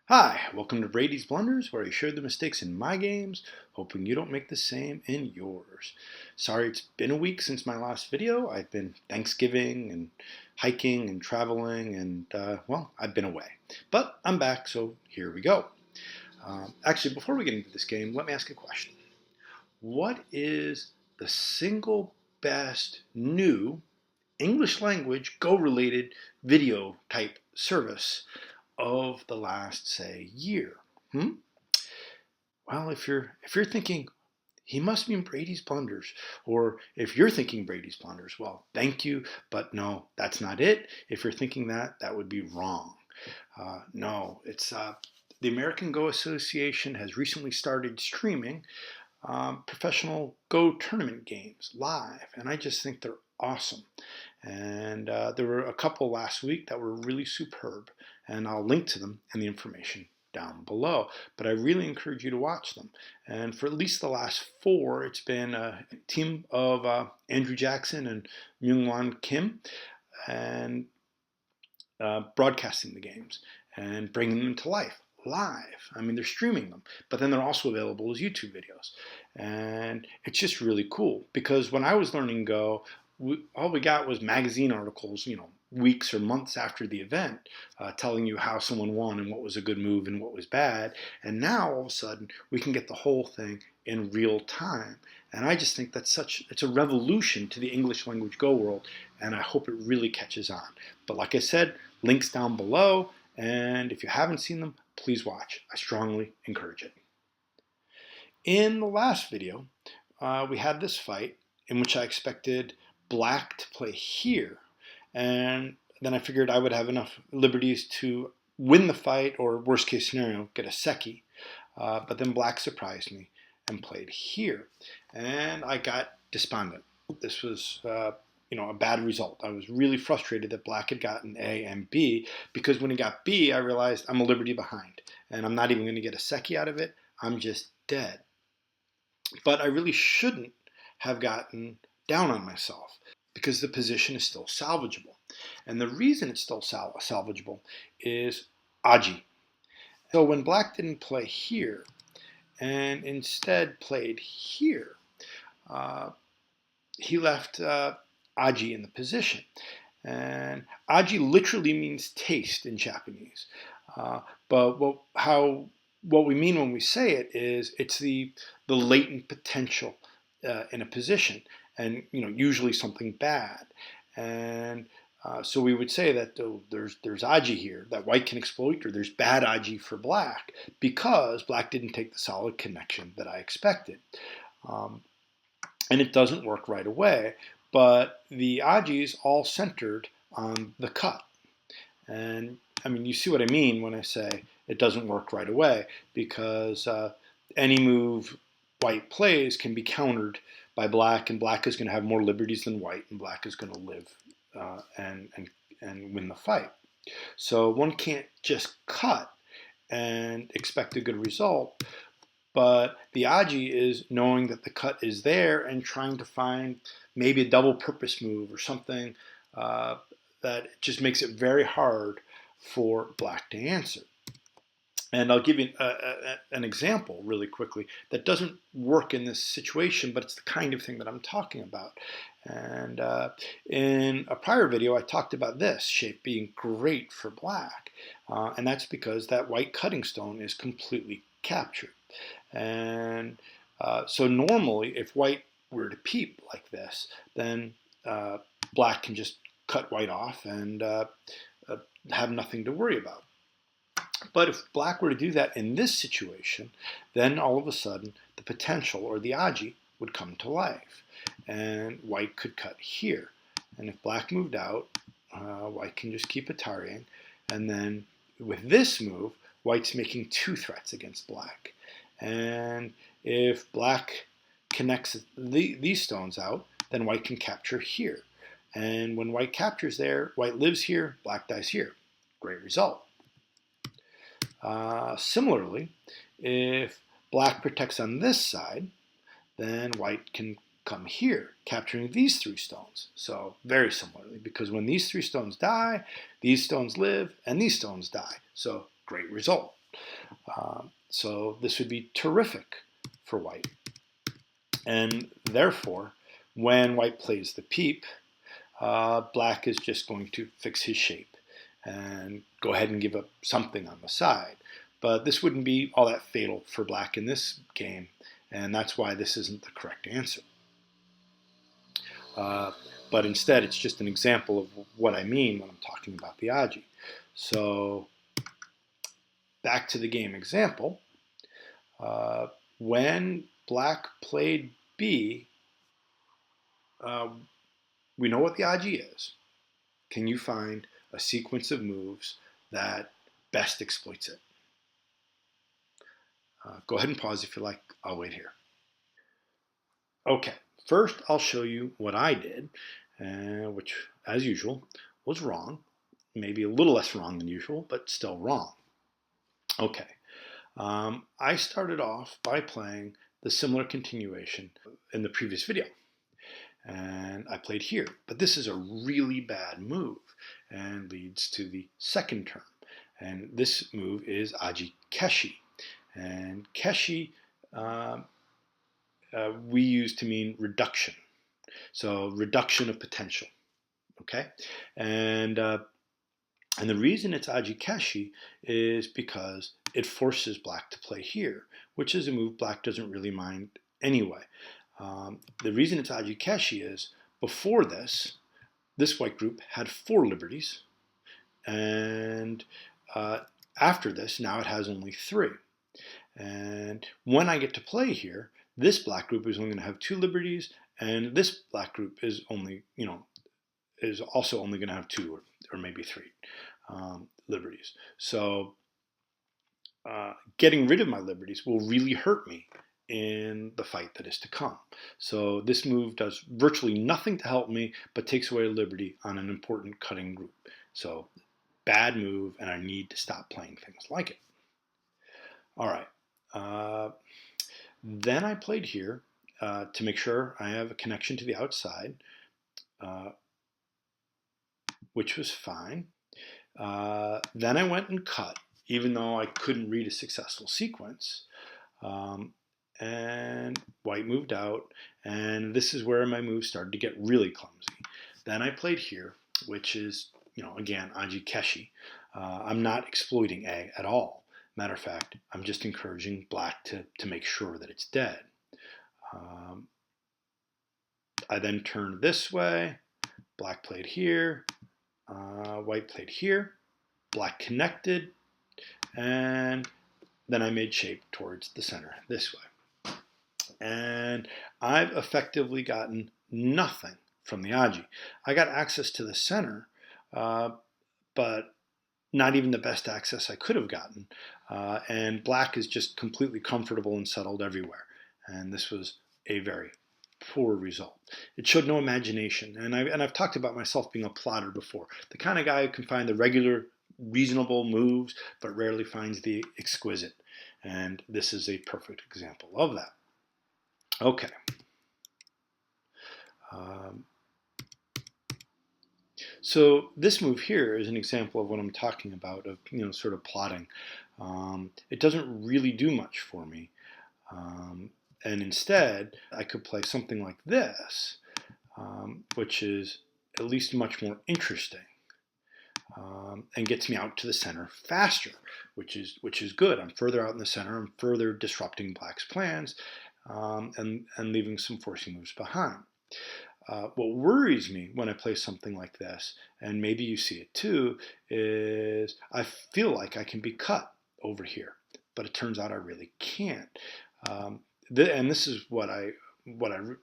Hi, welcome to Brady's Blunders, where I share the mistakes in my games, hoping you don't make the same in yours. Sorry it's been a week since my last video. I've been Thanksgiving and hiking and traveling and, well, I've been away. But I'm back, so here we go. Actually, before we get into this game, let me ask a question. What is the single best new English language Go-related video type service of the last, say, year? Hmm? Well, if you're thinking he must mean Brady's Blunders, or if you're thinking Brady's Blunders, well, thank you, but no, that's not it. If you're thinking that, that would be wrong. No, it's the American Go Association has recently started streaming professional Go tournament games live, and I just think they're awesome. And there were a couple last week that were really superb, and I'll link to them in the information down below. But I really encourage you to watch them. And for at least the last four, it's been a team of Andrew Jackson and Myung-Won Kim, and broadcasting the games and bringing them to life live. I mean, they're streaming them, but then they're also available as YouTube videos. And it's just really cool because when I was learning Go, all we got was magazine articles, weeks or months after the event, telling you how someone won and what was a good move and what was bad. And now all of a sudden we can get the whole thing in real time. And I just think it's a revolution to the English language Go world, and I hope it really catches on. But like I said, links down below, and if you haven't seen them, please watch. I strongly encourage it. In the last video, we had this fight in which I expected black to play here, and then I figured I would have enough liberties to win the fight, or worst case scenario, get a seki. But then black surprised me and played here, and I got despondent. This was a bad result. I was really frustrated that black had gotten A and B, because when he got B, I realized I'm a liberty behind, and I'm not even going to get a seki out of it. I'm just dead. But I really shouldn't have gotten down on myself, because the position is still salvageable. And the reason it's still salvageable is Aji. So when black didn't play here and instead played here, he left Aji in the position. And Aji literally means taste in Japanese. But what we mean when we say it is it's the latent potential in a position, and usually something bad. And so we would say that there's Aji here that white can exploit, or there's bad Aji for black because black didn't take the solid connection that I expected. And it doesn't work right away, but the Aji is all centered on the cut. And I mean, you see what I mean when I say it doesn't work right away, because any move white plays can be countered by black, and black is going to have more liberties than white, and black is going to live and win the fight. So one can't just cut and expect a good result, but the Aji is knowing that the cut is there and trying to find maybe a double purpose move or something that just makes it very hard for black to answer. And I'll give you an example really quickly that doesn't work in this situation, but it's the kind of thing that I'm talking about. And in a prior video, I talked about this shape being great for black. And that's because that white cutting stone is completely captured. And so normally, if white were to peep like this, then black can just cut white off and have nothing to worry about. But if black were to do that in this situation, then all of a sudden the potential, or the Aji, would come to life, and white could cut here. And if black moved out, white can just keep Atariing, and then with this move, white's making two threats against black. And if black connects these stones out, then white can capture here. And when white captures there, white lives here, black dies here. Great result. Similarly, if black protects on this side, then white can come here, capturing these 3 stones. So very similarly, because when these 3 stones die, these stones live, and these stones die. So great result. So this would be terrific for white. And therefore, when white plays the peep, black is just going to fix his shape and go ahead and give up something on the side. But this wouldn't be all that fatal for black in this game, and that's why this isn't the correct answer. But instead, it's just an example of what I mean when I'm talking about the aji. So back to the game example. When black played B, we know what the aji is. Can you find a sequence of moves that best exploits it? Go ahead and pause if you like. I'll wait here. Okay, first I'll show you what I did, which, as usual, was wrong. Maybe a little less wrong than usual, but still wrong. Okay, I started off by playing the similar continuation in the previous video. And I played here. But this is a really bad move and leads to the second term. And this move is aji keshi. And keshi we use to mean reduction. So reduction of potential. Okay? And the reason it's aji keshi is because it forces black to play here, which is a move black doesn't really mind anyway. The reason it's aji keshi is before this white group had 4 liberties, and after this, now it has only 3. And when I get to play here, this black group is only going to have 2 liberties, and this black group is only, is also only going to have 2 or maybe 3 liberties. So getting rid of my liberties will really hurt me in the fight that is to come. So this move does virtually nothing to help me, but takes away a liberty on an important cutting group. So bad move, and I need to stop playing things like it. All right. Then I played here to make sure I have a connection to the outside, which was fine. Then I went and cut, even though I couldn't read a successful sequence. And white moved out, and this is where my moves started to get really clumsy. Then I played here, which is, again, aji keshi. I'm not exploiting A at all. Matter of fact, I'm just encouraging black to make sure that it's dead. I then turned this way. Black played here. White played here. Black connected. And then I made shape towards the center this way. And I've effectively gotten nothing from the aji. I got access to the center, but not even the best access I could have gotten. And black is just completely comfortable and settled everywhere. And this was a very poor result. It showed no imagination. And I've talked about myself being a plotter before. The kind of guy who can find the regular, reasonable moves, but rarely finds the exquisite. And this is a perfect example of that. Okay. So this move here is an example of what I'm talking about, of sort of plotting. It doesn't really do much for me, and instead I could play something like this, which is at least much more interesting, and gets me out to the center faster, which is good. I'm further out in the center. I'm further disrupting black's plans, and leaving some forcing moves behind. What worries me when I play something like this, and maybe you see it too, is I feel like I can be cut over here, but it turns out I really can't. And this is what I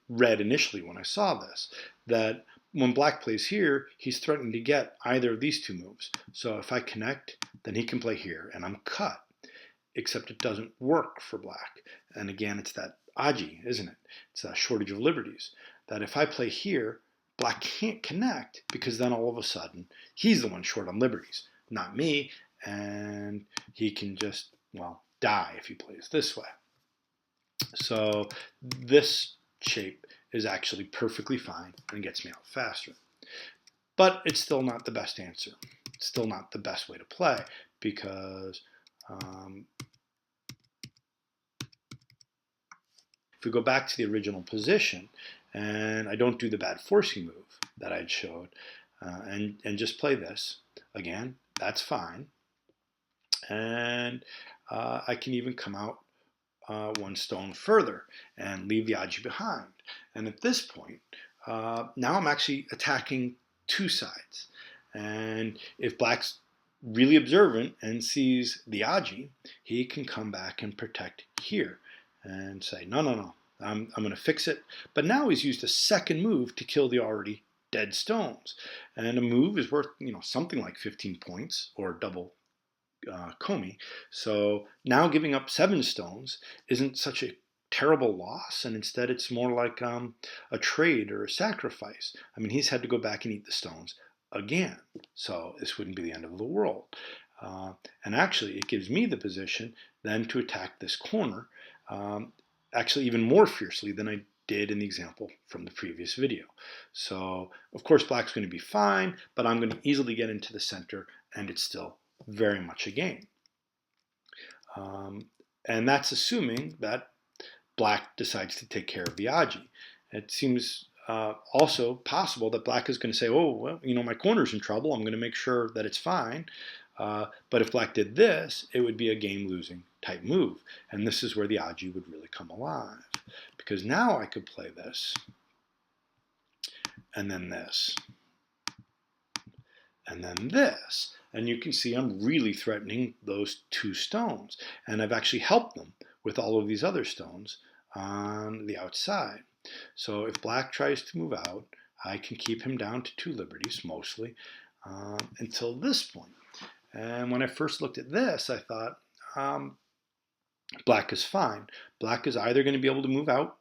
read initially when I saw this, that when black plays here, he's threatening to get either of these 2 moves. So if I connect, then he can play here, and I'm cut. Except it doesn't work for black. And again, it's that aji, isn't it? It's that shortage of liberties. That if I play here, black can't connect, because then all of a sudden, he's the one short on liberties, not me, and he can just, die if he plays this way. So this shape is actually perfectly fine and gets me out faster. But it's still not the best answer. It's still not the best way to play because if we go back to the original position and I don't do the bad forcing move that I'd showed and just play this, again, that's fine. And I can even come out one stone further and leave the aji behind. And at this point, now I'm actually attacking two sides. And if black's really observant and sees the aji, he can come back and protect here and say, no, no, no, I'm going to fix it. But now he's used a second move to kill the already dead stones. And a move is worth, something like 15 points or double Comey. So now giving up 7 stones isn't such a terrible loss, and instead it's more like a trade or a sacrifice. I mean, he's had to go back and eat the stones again, so this wouldn't be the end of the world. And actually, it gives me the position then to attack this corner, actually even more fiercely than I did in the example from the previous video. So, of course, black's going to be fine, but I'm going to easily get into the center, and it's still very much a game. And that's assuming that black decides to take care of the aji. It seems also possible that black is going to say, oh, well, my corner's in trouble. I'm going to make sure that it's fine. But if black did this, it would be a game-losing type move. And this is where the aji would really come alive. Because now I could play this, and then this, and then this. And you can see I'm really threatening those 2 stones. And I've actually helped them with all of these other stones on the outside. So if black tries to move out, I can keep him down to 2 liberties, mostly, until this point. And when I first looked at this, I thought, black is fine. Black is either going to be able to move out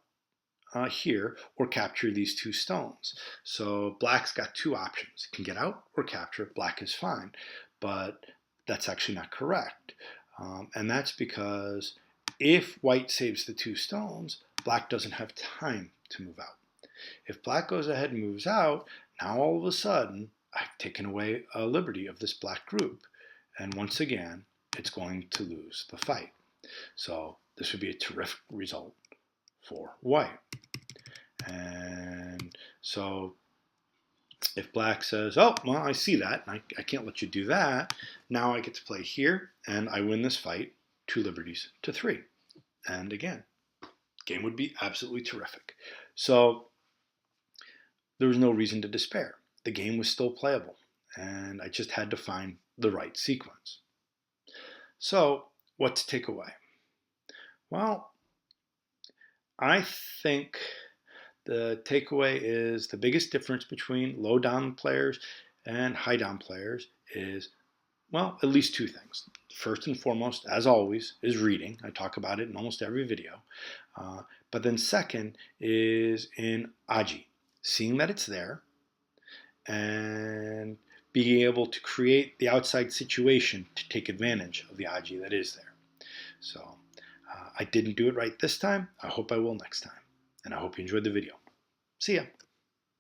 here or capture these 2 stones. So black's got 2 options. It can get out or capture. Black is fine. But that's actually not correct. And that's because if white saves the 2 stones, black doesn't have time to move out. If black goes ahead and moves out, now all of a sudden I've taken away a liberty of this black group. And once again, it's going to lose the fight. So this would be a terrific result for white. And so if black says, oh, well, I see that, and I can't let you do that, now I get to play here, and I win this fight 2 liberties to 3. And again, game would be absolutely terrific. So there was no reason to despair. The game was still playable, and I just had to find the right sequence. So what to take away? Well, I think the takeaway is the biggest difference between low down players and high down players is, well, at least 2 things. First and foremost, as always, is reading. I talk about it in almost every video. But then second is in aji, seeing that it's there and being able to create the outside situation to take advantage of the aji that is there. So I didn't do it right this time. I hope I will next time. And I hope you enjoyed the video. See ya.